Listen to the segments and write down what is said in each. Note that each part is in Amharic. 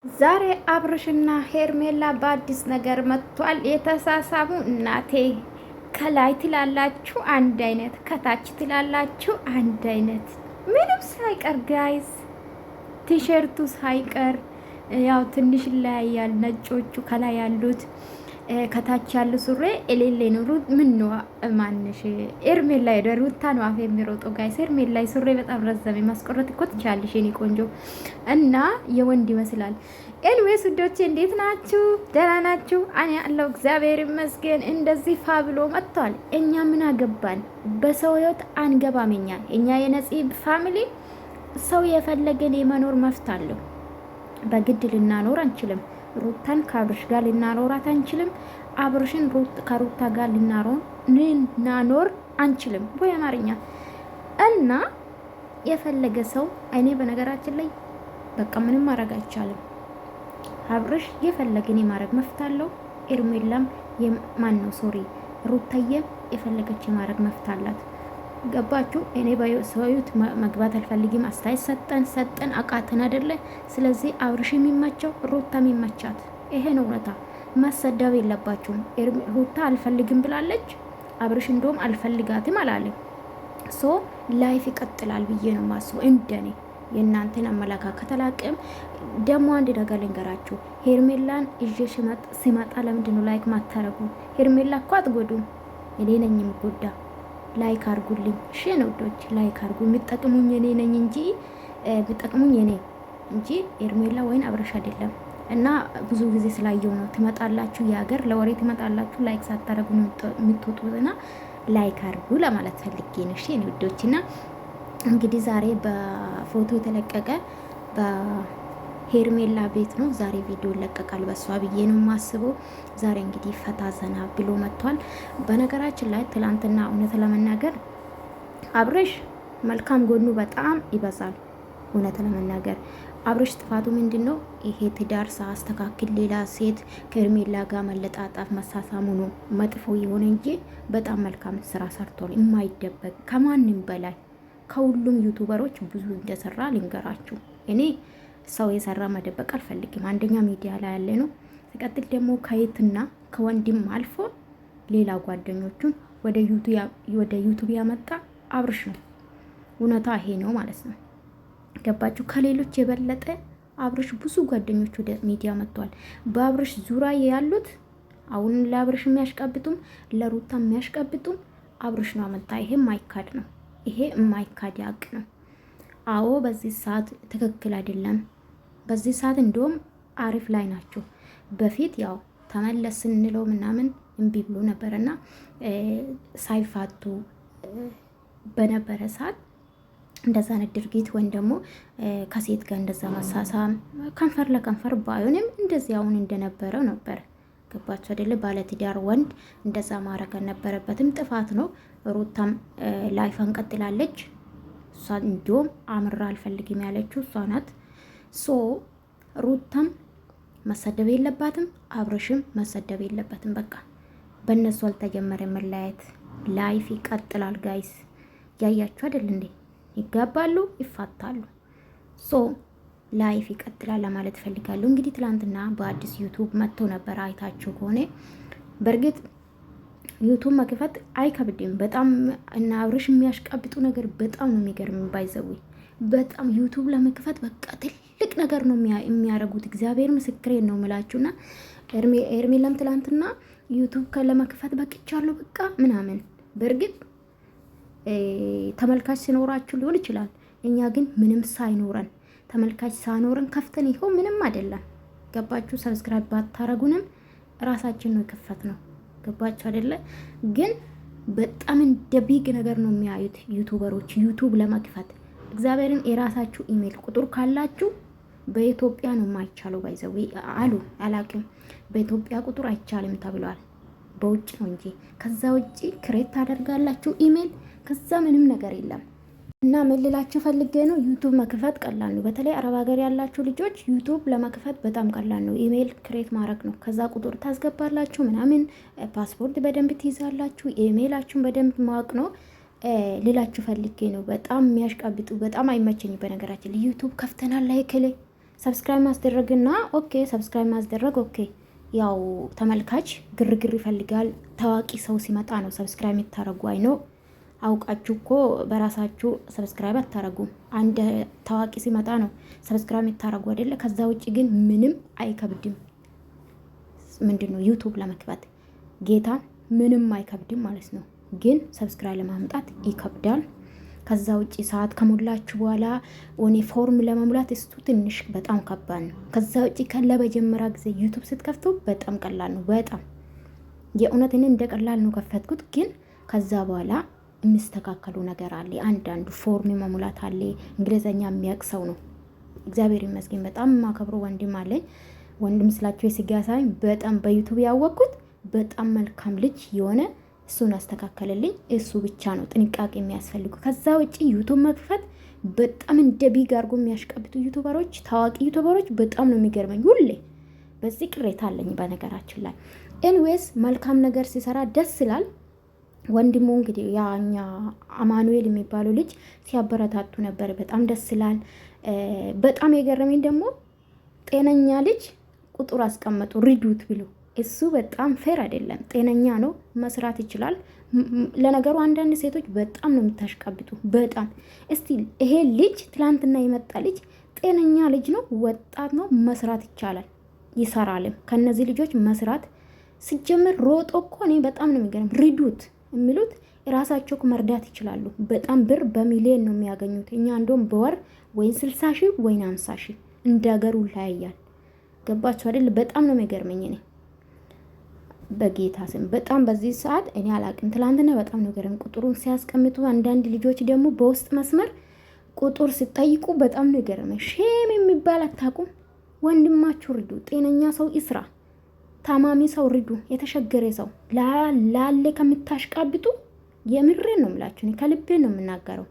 ዛሬ አብርሽና ሄርሜላ በአዲስ ነገር መጥቷል። የተሳሳሙ እናቴ ከላይ ትላላችሁ አንድ አይነት፣ ከታች ትላላችሁ አንድ አይነት፣ ምንም ሳይቀር ጋይዝ፣ ቲሸርቱ ሳይቀር ያው ትንሽ ይለያያል። ነጮቹ ከላይ ያሉት ከታች ያሉ ሱሪ ኤሌሌ ኑሩ። ምን ነው ማንሽ ኤርሜላ ሩታ ነው አፍ የሚሮጠው ጋይስ። ኤርሜላ ሱሪ በጣም ረዘመ። ማስቆረጥ እኮ ትቻለሽ የኔ ቆንጆ እና የወንድ ይመስላል። ኤልዌስ ውዶቼ እንዴት ናችሁ? ደህና ናችሁ? እኔ ያለው እግዚአብሔር ይመስገን። እንደዚህ ፋ ብሎ መጥቷል። እኛ ምን አገባን? በሰው ህይወት አንገባም። እኛ የነፂ ፋሚሊ ሰው የፈለገን የመኖር መፍት አለው። በግድ ልናኖር አንችልም። ሩታን ከአብርሽ ጋር ልናኖራት አንችልም። አብርሽን ከሩታ ጋር ልናኖር አንችልም። ወይ አማርኛ እና የፈለገ ሰው እኔ በነገራችን ላይ በቃ ምንም ማድረግ አይቻልም። አብርሽ የፈለገን የማድረግ መፍት አለው። ኤርሜላም ማን ነው ሶሪ ሩታዬም የፈለገች የማድረግ መፍት አላት። ገባችሁ? እኔ በሰውዩት መግባት አልፈልግም። አስተያየት ሰጠን አቃተን አይደለ? ስለዚህ አብርሽ የሚመቸው ሩታ የሚመቻት ይሄ ነው እውነታ። መሰደብ የለባችሁም። ሩታ አልፈልግም ብላለች። አብርሽ እንደውም አልፈልጋትም አላለም። ሶ ላይፍ ይቀጥላል ብዬ ነው ማስበው። እንደኔ የእናንተን አመለካከት አላቅም። ደግሞ አንድ ነገር ልንገራችሁ። ሄርሜላን ይዤ ሲመጣ ለምንድን ነው ላይክ ማታረጉ? ሄርሜላ እኮ አትጎዱም። እኔ ነኝ የምጎዳ። ላይክ አርጉልኝ። እሺ ነው ወዶች ላይክ አርጉ። የሚጠቅሙኝ እኔ ነኝ እንጂ የሚጠቅሙኝ እኔ እንጂ ኤርሜላ ወይን አብረሽ አይደለም። እና ብዙ ጊዜ ስላየው ነው ትመጣላችሁ፣ የሀገር ለወሬ ትመጣላችሁ፣ ላይክ ሳታረጉ የምትወጡና ላይክ አርጉ ለማለት ፈልጌ ነው። እሺ ነው ወዶችና እንግዲህ ዛሬ በፎቶ የተለቀቀ ሄርሜላ ቤት ነው ዛሬ ቪዲዮ ይለቀቃል። በሷ ብዬ ነው የማስበው። ዛሬ እንግዲህ ፈታ ዘና ብሎ መጥቷል። በነገራችን ላይ ትላንትና እውነት ለመናገር አብርሽ መልካም ጎኑ በጣም ይበዛል። እውነት ለመናገር አብርሽ ጥፋቱ ምንድነው? ይሄ ትዳር ሳስተካክል ሌላ ሴት ከሄርሜላ ጋር መለጣጣፍ መሳሳሙ ነው መጥፎ የሆነ እንጂ በጣም መልካም ስራ ሰርቷል። የማይደበቅ ከማንም በላይ ከሁሉም ዩቱበሮች ብዙ እንደሰራ ልንገራችሁ። እኔ ሰው የሰራ መደበቅ አልፈልግም። አንደኛ ሚዲያ ላይ ያለ ነው። ሲቀጥል ደግሞ ከየትና ከወንድም አልፎ ሌላ ጓደኞቹን ወደ ዩቱብ ያመጣ አብርሽ ነው። እውነታ ይሄ ነው ማለት ነው። ገባችሁ? ከሌሎች የበለጠ አብርሽ ብዙ ጓደኞች ወደ ሚዲያ መጥቷል። በአብርሽ ዙሪያ ያሉት አሁን ለአብርሽ የሚያሽቀብጡም ለሩታ የሚያሽቀብጡም አብርሽ ነው አመጣ። ይሄ የማይካድ ነው። ይሄ የማይካድ ያቅ ነው። አዎ በዚህ ሰዓት ትክክል አይደለም። በዚህ ሰዓት እንደውም አሪፍ ላይ ናቸው። በፊት ያው ተመለስ ስንለው ምናምን እምቢ ብሎ ነበረና ሳይፋቱ በነበረ ሰዓት እንደዛ አይነት ድርጊት ወይም ደግሞ ከሴት ጋር እንደዛ መሳሳም ከንፈር ለከንፈር ባይሆንም እንደዚህ አሁን እንደነበረው ነበር። ገባችሁ አይደለ? ባለትዳር ወንድ እንደዛ ማድረግ አልነበረበትም። ጥፋት ነው። ሩታም ላይፋን ቀጥላለች። እሷ እንዲሁም አምራ አልፈልግም ያለችው እሷ ናት። ሶ ሩታም መሰደብ የለባትም፣ አብርሽም መሰደብ የለበትም። በቃ በእነሱ አልተጀመረ መለያየት። ላይፍ ይቀጥላል ጋይስ። ያያችሁ አይደል እንዴ? ይጋባሉ፣ ይፋታሉ። ሶ ላይፍ ይቀጥላል ለማለት ፈልጋለሁ። እንግዲህ ትላንትና በአዲስ ዩቱብ መጥተው ነበር። አይታችሁ ከሆነ በእርግጥ ዩቱብ መክፈት አይከብድም። በጣም እና አብርሽ የሚያሽቀብጡ ነገር በጣም ነው የሚገርም። ባይዘው በጣም ዩቱብ ለመክፈት በቃ ትልቅ ነገር ነው የሚያደርጉት። እግዚአብሔር ምስክሬን ነው የምላችሁና ኤርሜላም ትላንትና ዩቱብ ለመክፈት በቅቻለሁ በቃ ምናምን። በእርግጥ ተመልካች ሲኖራችሁ ሊሆን ይችላል። እኛ ግን ምንም ሳይኖረን ተመልካች ሳይኖረን ከፍተን ይኸው ምንም አይደለም። ገባችሁ? ሰብስክራይብ ባታረጉንም ራሳችን ነው የከፈት ነው። ገባችሁ አይደለ? ግን በጣም እንደ ቢግ ነገር ነው የሚያዩት ዩቱበሮች ዩቱብ ለመክፈት። እግዚአብሔርን የራሳችሁ ኢሜል ቁጥር ካላችሁ በኢትዮጵያ ነው የማይቻለው። ባይዘው አሉ አላቅም። በኢትዮጵያ ቁጥር አይቻልም ተብሏል። በውጭ ነው እንጂ ከዛ ውጪ ክሬት ታደርጋላችሁ ኢሜል። ከዛ ምንም ነገር የለም። እና ምን ልላችሁ ፈልጌ ነው፣ ዩቱብ መክፈት ቀላል ነው። በተለይ አረብ ሀገር ያላችሁ ልጆች ዩቱብ ለመክፈት በጣም ቀላል ነው። ኢሜል ክሬት ማድረግ ነው። ከዛ ቁጥር ታስገባላችሁ ምናምን፣ ፓስፖርት በደንብ ትይዛላችሁ። ኢሜላችሁን በደንብ ማወቅ ነው። ልላችሁ ፈልጌ ነው። በጣም የሚያሽቃብጡ በጣም አይመቸኝ። በነገራችን ዩቱብ ከፍተናል ላይክ ሰብስክራይብ ማስደረግና ኦኬ፣ ሰብስክራይብ ማስደረግ ኦኬ። ያው ተመልካች ግርግር ይፈልጋል። ታዋቂ ሰው ሲመጣ ነው ሰብስክራይብ የምታረጉ። አይኖ አውቃችሁ እኮ በራሳችሁ ሰብስክራይብ አታረጉም። አንድ ታዋቂ ሲመጣ ነው ሰብስክራይብ የምታረጉ አይደለ? ከዛ ውጭ ግን ምንም አይከብድም። ምንድነው ዩቱብ ለመክፈት ጌታ ምንም አይከብድም ማለት ነው። ግን ሰብስክራይብ ለማምጣት ይከብዳል። ከዛ ውጭ ሰዓት ከሞላችሁ በኋላ ወኔ ፎርም ለመሙላት እስቱ ትንሽ በጣም ከባድ ነው። ከዛ ውጭ በጀመራ ጊዜ ዩቱብ ስትከፍቱ በጣም ቀላል ነው። በጣም የእውነት እኔ እንደ ቀላል ነው ከፈትኩት። ግን ከዛ በኋላ የሚስተካከሉ ነገር አለ። አንዳንዱ ፎርም መሙላት አለ። እንግሊዘኛ የሚያውቅ ሰው ነው። እግዚአብሔር ይመስገን በጣም ማከብሮ ወንድም አለኝ። ወንድም ስላቸው የስጋ ሳይሆን በጣም በዩቱብ ያወቅኩት በጣም መልካም ልጅ የሆነ እሱን አስተካከለልኝ። እሱ ብቻ ነው ጥንቃቄ የሚያስፈልጉ። ከዛ ውጪ ዩቱብ መክፈት በጣም እንደ ቢግ አድርጎ የሚያሽቀብጡ ዩቱበሮች፣ ታዋቂ ዩቱበሮች በጣም ነው የሚገርመኝ። ሁሌ በዚህ ቅሬታ አለኝ በነገራችን ላይ። ኤንዌስ መልካም ነገር ሲሰራ ደስ ይላል። ወንድሙ እንግዲህ ያኛ አማኑኤል የሚባለው ልጅ ሲያበረታቱ ነበር። በጣም ደስ ይላል። በጣም የገረመኝ ደግሞ ጤነኛ ልጅ ቁጥር አስቀመጡ ሪዱት ብሎ። እሱ በጣም ፌር አይደለም። ጤነኛ ነው፣ መስራት ይችላል። ለነገሩ አንዳንድ ሴቶች በጣም ነው የምታሽቃብጡ። በጣም እስቲ ይሄ ልጅ ትላንትና የመጣ ልጅ ጤነኛ ልጅ ነው፣ ወጣት ነው፣ መስራት ይቻላል፣ ይሰራልም። ከነዚህ ልጆች መስራት ሲጀምር ሮጦ እኮ እኔ በጣም ነው የሚገርም። ሪዱት የሚሉት ራሳቸው መርዳት ይችላሉ። በጣም ብር በሚሊዮን ነው የሚያገኙት። እኛ እንደውም በወር ወይን 60 ሺህ ወይን 50 ሺህ እንደ ሀገሩ ይለያያል። ገባችሁ አይደል? በጣም ነው የሚገርመኝ እኔ በጌታ ስም በጣም በዚህ ሰዓት እኔ አላቅም። ትላንትና በጣም ነው ገረም ቁጥሩን ሲያስቀምጡ። አንዳንድ ልጆች ደግሞ በውስጥ መስመር ቁጥር ሲጠይቁ በጣም ነው ገረመኝ። ሼም የሚባል አታቁም። ወንድማችሁ ርዱ። ጤነኛ ሰው ይስራ። ታማሚ ሰው ርዱ። የተሸገረ ሰው ላለ ከምታሽቃብጡ የምሬን ነው የምላችሁ። እኔ ከልቤ ነው የምናገረው።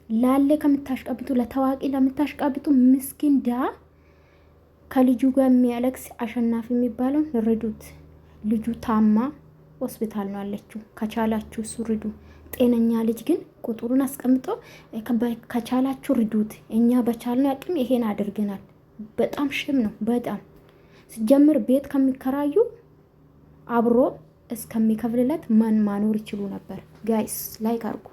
ላለ ከምታሽቃብጡ፣ ለታዋቂ ለምታሽቃብጡ ምስኪን ዳ ከልጁ ጋር የሚያለቅስ አሸናፊ የሚባለው ርዱት። ልጁ ታማ ሆስፒታል ነው አለችው። ከቻላችሁ እሱ ርዱ። ጤነኛ ልጅ ግን ቁጥሩን አስቀምጦ ከቻላችሁ ርዱት። እኛ በቻልነው አቅም ይሄን አድርገናል። በጣም ሽም ነው። በጣም ሲጀምር ቤት ከሚከራዩ አብሮ እስከሚከፍልለት ማኖር ይችሉ ነበር። ጋይስ ላይክ አድርጉ።